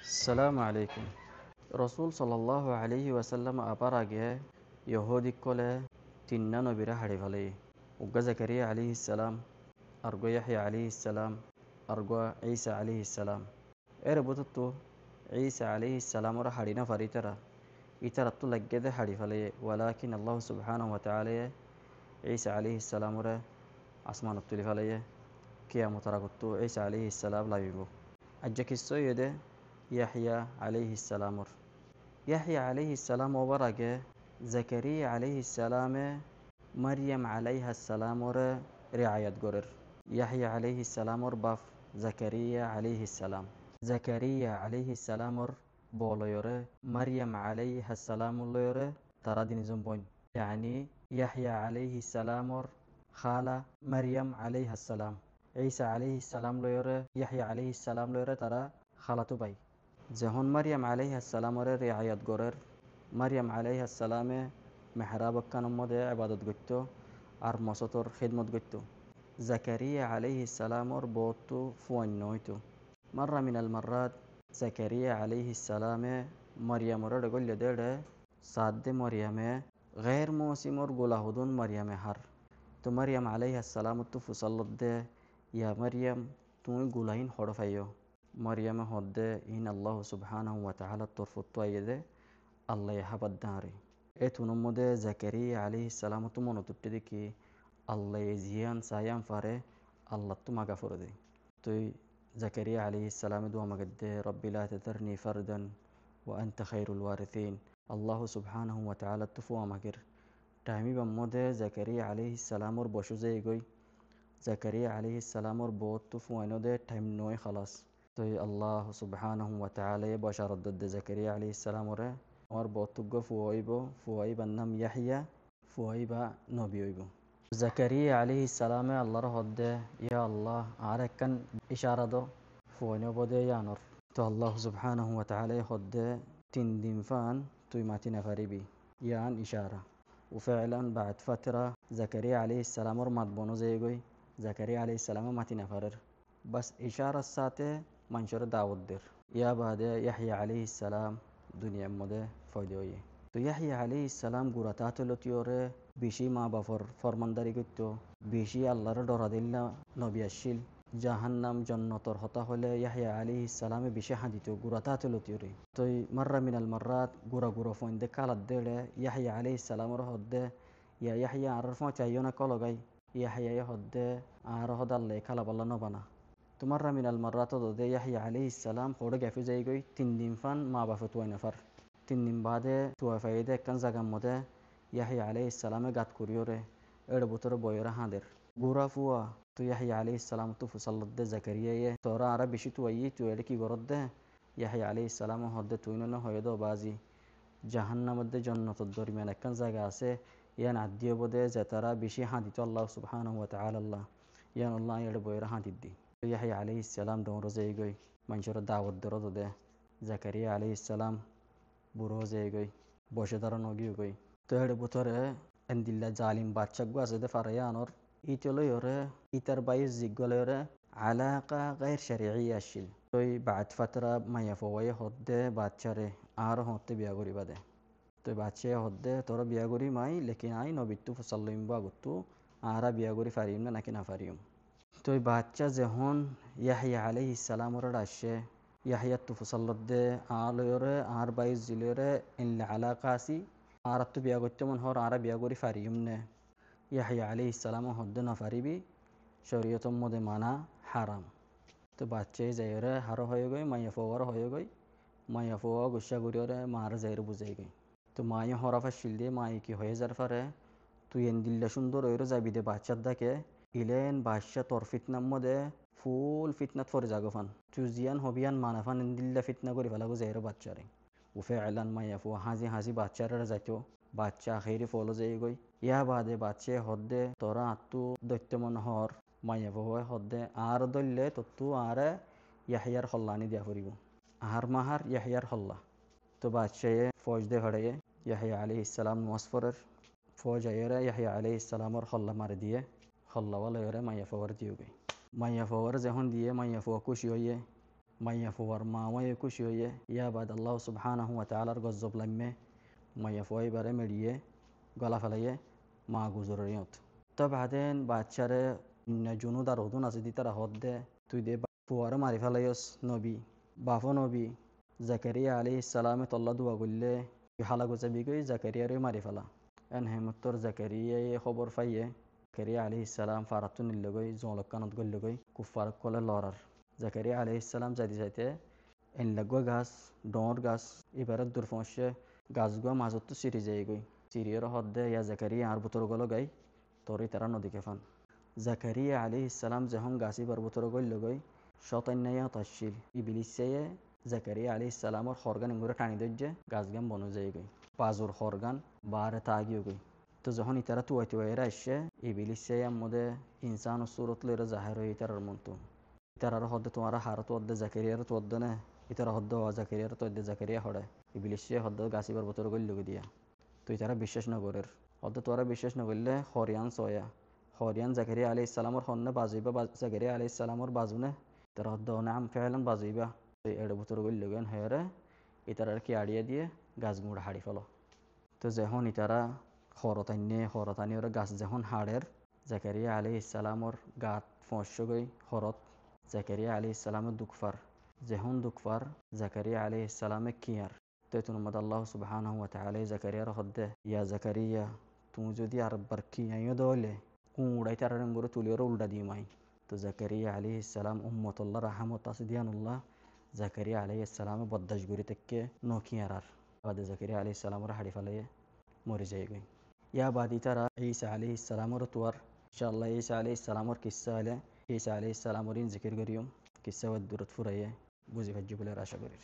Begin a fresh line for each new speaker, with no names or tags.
আসসালামু আলাইকুম। রসুল সাল্লাল্লাহু আলাইহি ওয়াসাল্লাম আবার আগে ইহুদি কলে তিন্না নবীরা হাড়ি ফেলে উগ্গা জাকারিয়া আলাইহিস সালাম, আরগো ইয়াহইয়া আলাইহিস সালাম, আরগো ঈসা আলাইহিস সালাম। এর বুততো ঈসা আলাইহিস সালামর হাড়ি না ফারিতারা ইতারাত্তু লাগে দে হাড়ি ফেলে ওয়ালাকিন আল্লাহ সুবহানাহু ওয়া তাআলা ঈসা আলাইহিস সালামরে আসমানত তুলি ফেলে কিয়ামতের আগতো ঈসা আলাইহিস সালাম লাইব আজ্জা কিসসই এদে ইয়াহইয়া আলাইহিস সালামর ইয়াহইয়া আলাইহিস সালাম ওবার আগে জাকারিয়া আলাইহিস সালামে মারিয়াম আলাইহাস সালামরে রিআয়াত গরের। ইয়াহইয়া আলাইহিস সালামর বাপ জাকারিয়া আলাইহিস সালাম, জাকারিয়া আলাইহিস সালামর বলয়রে মারিয়াম আলাইহাস সালামুলয়রে তারা দিনজন বইন ইয়ানি ইয়াহইয়া আলাইহিস সালামর খালা মারিয়াম আলাইহাস সালাম, ঈসা আলাইহিস সালাম লয়রে ইয়াহইয়া আলাইহিস সালাম লয়রে তারা খালাতো ভাই। যখন মারিয়াম আলাইহাসসালামরে রিআয়াত গরের, মারিয়াম আলাইহাসসালামে মেহরাবক্কানোর মধ্যে আবাদত করত আর মসতর খিদমত করত। জাকারিয়া আলাইহিসসালামর বহুতো ফুয়ান্য হইত। মাররা মিনাল মাররাত জাকারিয়া আলাইহিসসালামে মারিয়ামরে ডগল্য দেড়ে সাদ্দে মারিয়ামে গैर মৌসিমর গোলাহুদুন মারিয়ামে হার। তো মারিয়াম আলাইহাসসালাম তো ফুসাল্লত দে ইয়া মারিয়াম তুমি গুলাহিন হড়ফাইয়। মারিয়ামে হদ্দে ইন আল্লাহ সুবহানাহু ওয়া তাআলা তরফতো আইয়েদে আল্লাহ হাবাদ্দারে এ তুনুর মধ্যে জাকারিয়া আলাইহিস সালাম তো মনতুট্টে দেখি আল্লাহ জিয়ান সায়াম ফারে আল্লাহ তো মাগা ফরে দে। তুই জাকারিয়া আলাইহিস সালামে দোয়া মাগদে রব্বি লা তাদারনি ফারদান ওয়া আনতা খায়রুল ওয়ারিসিন। আল্লাহ সুবহানাহু ওয়া তাআলা তো ফুয়া মাগের টাইমি বাম্মদে জাকারিয়া আলাইহিস সালামর বসু যে এগোই জাকারিয়া আলাইহিস সালামর বহুত তো ফুয়ানো দে টাইম নয় খালাস। তো আল্লাহ সুবহানাহু ওয়া তাআলা বশারত দে জাকারিয়া আলাইহিস সালামরে আমার বতুগ্য ফুয়াইবার নাম ইয়াহইয়া ফুয়াইবা নবী হইব। জাকারিয়া আলাইহিস সালামে আল্লাহর হদ্দে ইয়া আল্লাহ আর একখান ইশারা দো ফুয়াইনো বদে ইয়ানর। তো আল্লাহ সুবহানাহু ওয়া তাআলা হদ্দে 3 দিন ফান তুই মাতি না পারিবি ইয়ান ইশারা। وفعلا بعد فترة زكريا عليه السلام মাত বনো যেগই জাকারিয়া আলাইহিস সালামে মাতি না পারের বাস ইশারার সাথে মানুষের দাওয়াত দের ইয়া বাদে ইয়াহইয়া আলাইহিস সালাম দুনিয়ার মধ্যে ফয়দে হয়ে। তো ইয়াহইয়া আলাইহিস সালাম গুরাতা তলতিওরে বেশি মা বাপর ফরমানদারি করতো, বেশি আল্লাহর ডরা দিল্লা নবী আসছিল। জাহান্নাম জন্নতর হতা হলে ইয়াহইয়া আলাইহিস সালামে বেশি হাদিত গুরাতা তলতিওরে। তো মাররা মিনাল মাররাত গুরা গুরা ফইন্দে কালাত দেড়ে ইয়াহইয়া আলাইহিস সালামর হদ্দে ইয়া ইয়াহইয়া আর ফ চাইও না কলগাই ইয়াহইয়া হদ্দে আর হদাল্লে কালাবাল্লা নবানা। তোমার রামিনাল মাররাত দে ইয়াহইয়া আলাইহিস সালাম পড়ে গেফে যাই গই 3 দিন ফান মা বাপে তুয়াই নাফার। 3 দিন বাদে তুয়া ফাইদে একখান জাগার মধ্যে ইয়াহইয়া আলাইহিস সালামে গাত করিওরে এর ভিতরে বয়রা হাঁদের গুড়া ফুয়া। তো ইয়াহইয়া আলাইহিস সালাম তো ফুসাল্লত দে জাকারিয়া তোরা আর বেশি তুয়াই তুই এটা কি করত দে ইয়াহইয়া আলাইহিস সালাম হদ্দে তুই না হয়ে দো বাজি জাহান্নামের মধ্যে জন্নতর দরমিয়ান একখান জায়গা আছে ইয়ান আদিও বোধে যে তারা বেশি হাঁদিত আল্লাহ সুবহানাহু ওয়া তাআলা আল্লাহ ইয়ান আল্লাহ এর বয়রা হাঁদিত দি। ইয়াহইয়া আলাইহিস সালাম দৌড় যাই গই মানুষের দাওয়াত দরদ দে জাকারিয়া আলাইহিস সালাম বুড়ো যাই গই বসে দাঁড়া নগিও গই। তো এর ভিতরে এন্দিল্লা জালিম বাচ্চাগু আছে দে ফারাইয়া আনর ইতলই ওরে ইতার বাইশ জিগলে আলাকা গায়ের শরঈ আসিল। তো বাদ ফাতরা মাইয়া ফওয়াই হদ্দে বাচ্চারে আর হতে বিয়া করিবা দে। তো বাচ্চা হদ্দে তোরা বিয়া করি মাই লেকিন আই নবিত্তু ফসাল্লিম বাগুত্তু আরা বিয়া করি ফারিম না নাকি না ফারিম। তো বাচ্চা যখন ইয়াহইয়া আলাইহিস সালামর আসে ইয়াহইয়া তো ফসাল্লত দে আলয়রে আর বাইশ জিলরে ইনলা আলাকা আসি আর তো বিয়া করতে মন হর আরা বিয়া করি ফারিম নে ইয়াহইয়া আলাইহিস সালাম হদ্দে না ফারিবি শরীয়তর মধ্যে মানা হারাম। তো বাচ্চাই যাইরে হারো হয়ে গই মাইয়া ফোয়ার হয়ে গই মাইয়া ফোয়া গুসা করিওরে মার যাইরে বুঝাই গই। তো মাইয়া হরাফা শিল দিয়ে মাই কি হয়ে যার ফারে তুই এন্দিল্লা সুন্দর ওইরো যাবি দে বাচ্চার দাকে ইলেন বাদশা তোর ফিতনার মধ্যে ফুল ফিতনাত ফরে জাগো ফান তুই জিয়ান হবিয়ান মানা ফান এন্দিল্লা ফিতনা করে ফেলাগো যাইরে বাচ্চারে। উফে এলান মাইয়া ফোয়া হাজি হাজি বাচ্চারা যাইতো বাচ্চা আখেরি ফলো যাই গই ইয়া বাদে বাচ্চা হদ্দে তোরা আত্মু দৈত্য মন হর মাইয়া ফোয়া হদ্দে আর দললে তত্তু আরে ইয়াহিয়ার হল্লানি দিয়া ফুরিব আহার মাহার ইয়াহিয়ার হল্লা। তো বাদশাহে ফৌজ দে হড়াইয়ে ইয়াহিয়া আলাইহিস সালাম নওয়াজফরের ফৌজ আইরে ইয়াহিয়া আলাইহিস সালামর হল্লা মারে দিয়ে হল্লাওয়ালা এরে মাইয়া ফোয়ার দিও গই। মাইয়া ফোয়ার যখন দিয়ে মাইয়া ফোয়া খুশি হইয়ে মাইয়া ফুয়ার মা মায়ে খুশি হইয়ে ইয়া বাদ আল্লাহ সুবহানাহু ওয়া তাআলার গজব লাম্মে মাইয়া ফুয়া এবারে মেরিয়ে গলা ফেলাইয়ে মা গুজরিয়ত তো বাদেন বাচ্চারে জুনুদ আর হদুন আছে দি তারা হদ দে তুই দে ফুয়ারে মারি ফেলাইস নবী বাফো নবী জাকারিয়া আলাইহিস সালামে তল্লা দোয়া করলে হালা গোছাবি গই জাকারিয়ারে মারি ফেলা এন হেমত্তর জাকারিয়া খবর পাইয়ে জাকারিয়া আলাইহিস সালাম ফারাতুন নিল্লগই জলকানত গল্লগই কুফার কলে লড়ার জাকারিয়া আলাইহিস সালাম যাইতে যাইতে এন লাগো গাছ ডর গাছ এবারে দূর পৌঁছে গাছগুলো মাজত তো সিঁড়ি যাই গই সিঁড়ির হদ্দে ইয়া জাকারিয়া আর বুতর গলো গাই তোরই তারা নদীকে ফান জাকারিয়া আলাইহিস সালাম যখন গাছি বার বুতর গল্ল গই শতান্যায় তাশিল ইবলিসে জাকারিয়া আলাইহিস সালামর হরগান ইঙ্গুরে টানি দজ্জে গাছ গাম বনো যাই গই পাজুর হরগান বারে তাগিও গই তো যখন ইতারা তুয়াই তুয়াইরা আসছে ইবলিসে মধ্যে ইনসান ও সুরত লইরা জাহের হয়ে ইতারার মতো ইতারার হদ্দে তোমার হারত ওদ্দে জাকারিয়ার তো ওদ্দে না ইতারা হদ্দ জাকারিয়ার তো ওদ্দে জাকারিয়া হড়ে ইবলিসে হদ্দ গাছিবার বোতর গল্ল দিয়া তো ইতারা বিশ্বাস নগরের হদ্দ তোরা বিশ্বাস নগরলে হরিয়ান সয়া হরিয়ান জাকারিয়া আলাইহিস সালামর হন্নে বাজুইবা জাকারিয়া আলাইহিস সালামর বাজুনে তারা হদ্দ নাম ফেলান বাজুইবা এড়ে বোতর গল্ল গেন হেরে ইতারার কি আড়িয়ে দিয়ে গাছ গুঁড়া হাড়ি ফেলো তো যখন ইতারা হরতানি ওরা গাছ যখন হাড়ের জাকারিয়া আলাইহিস সালামর গাত ফসে গই হরত জাকারিয়া আলাইহিস সালামের দুঃখফার যখন দুঃখফার জাকারিয়া আলাইহিস সালামে কিয়ার তো তুনমদ আল্লাহ সুবহানাহু ওয়া তাআলা জাকারিয়ার হদ্দে ইয়া জাকারিয়া তুমি যদি আর বার কিয়াইও দলে কুড়াই তার রঙ্গরে তুলিওর উল্টা দিমাই তো জাকারিয়া আলাইহিস সালাম উম্মতুল্লাহ রাহমত আসদিয়ানুল্লাহ জাকারিয়া আলাইহিস সালামে বদ্দাশ গুরি থেকে নকিয়ার বাদে জাকারিয়া আলাইহিস সালামর হাড়ি ফেলাইয়ে মরে যায় গই ইয়া বাদি তারা ঈসা আলাইহিস সালামর তুয়ার ইনশাআল্লাহ ঈসা আলাইহিস সালামর কিসসা হলে ঈসা আলাইহিস সালামর জিকির করিয়ম কিসসা ওয়াদ দূরত ফুরাইয়ে বুঝি ভাজ্য বলে আশা করি